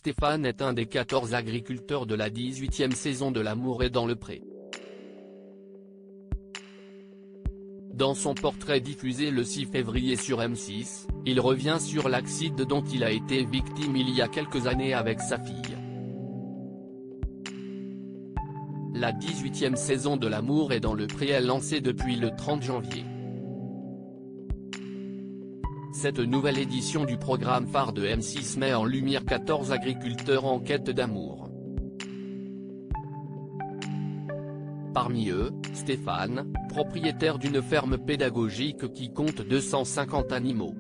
Stéphane est un des 14 agriculteurs de la 18e saison de L'amour est dans le pré. Dans son portrait diffusé le 6 février sur M6, il revient sur l'accident dont il a été victime il y a quelques années avec sa fille. La 18e saison de L'amour est dans le pré est lancée depuis le 30 janvier. Cette nouvelle édition du programme phare de M6 met en lumière 14 agriculteurs en quête d'amour. Parmi eux, Stéphane, propriétaire d'une ferme pédagogique qui compte 250 animaux.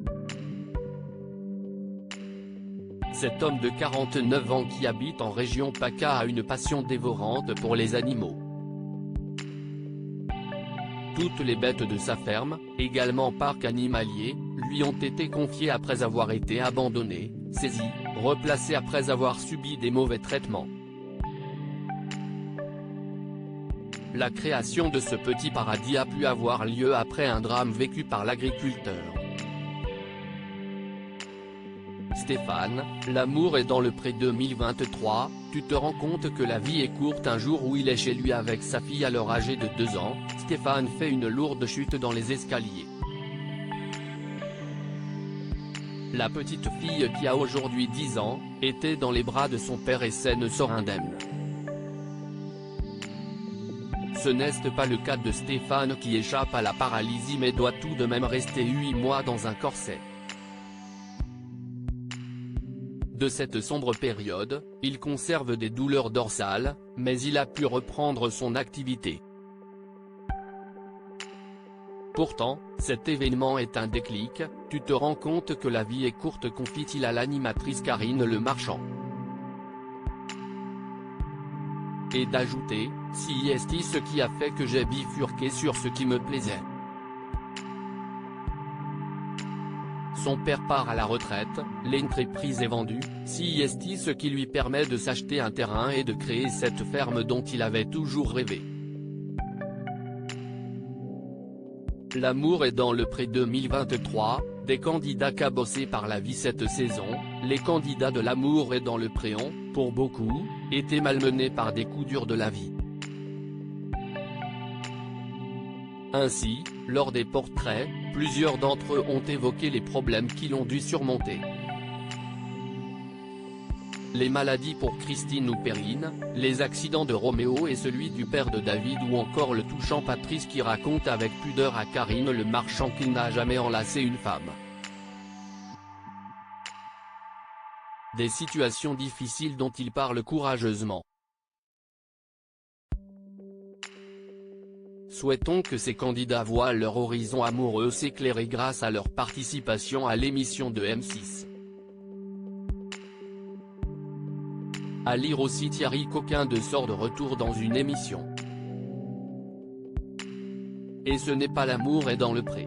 Cet homme de 49 ans qui habite en région PACA a une passion dévorante pour les animaux. Toutes les bêtes de sa ferme, également parc animalier, lui ont été confiées après avoir été abandonnées, saisies, replacées après avoir subi des mauvais traitements. La création de ce petit paradis a pu avoir lieu après un drame vécu par l'agriculteur. Stéphane, L'amour est dans le pré 2023, tu te rends compte que la vie est courte. Un jour où il est chez lui avec sa fille alors âgée de 2 ans, Stéphane fait une lourde chute dans les escaliers. La petite fille qui a aujourd'hui 10 ans, était dans les bras de son père et saine sort indemne. Ce n'est pas le cas de Stéphane qui échappe à la paralysie mais doit tout de même rester 8 mois dans un corset. De cette sombre période, il conserve des douleurs dorsales, mais il a pu reprendre son activité. Pourtant, cet événement est un déclic, tu te rends compte que la vie est courte, confie-t-il à l'animatrice Karine Le Marchand. Et d'ajouter, si est ce qui a fait que j'ai bifurqué sur ce qui me plaisait. Son père part à la retraite, l'entreprise est vendue, si est ce qui lui permet de s'acheter un terrain et de créer cette ferme dont il avait toujours rêvé. L'amour est dans le pré 2023, des candidats cabossés par la vie cette saison, les candidats de L'amour est dans le pré ont, pour beaucoup, été malmenés par des coups durs de la vie. Ainsi, lors des portraits, plusieurs d'entre eux ont évoqué les problèmes qu'ils ont dû surmonter. Les maladies pour Christine ou Perrine, les accidents de Roméo et celui du père de David ou encore le touchant Patrice qui raconte avec pudeur à Karine Le Marchand qu'il n'a jamais enlacé une femme. Des situations difficiles dont il parle courageusement. Souhaitons que ces candidats voient leur horizon amoureux s'éclairer grâce à leur participation à l'émission de M6. À lire aussi Thierry Coquin de sort de retour dans une émission. Et ce n'est pas L'amour est dans le pré.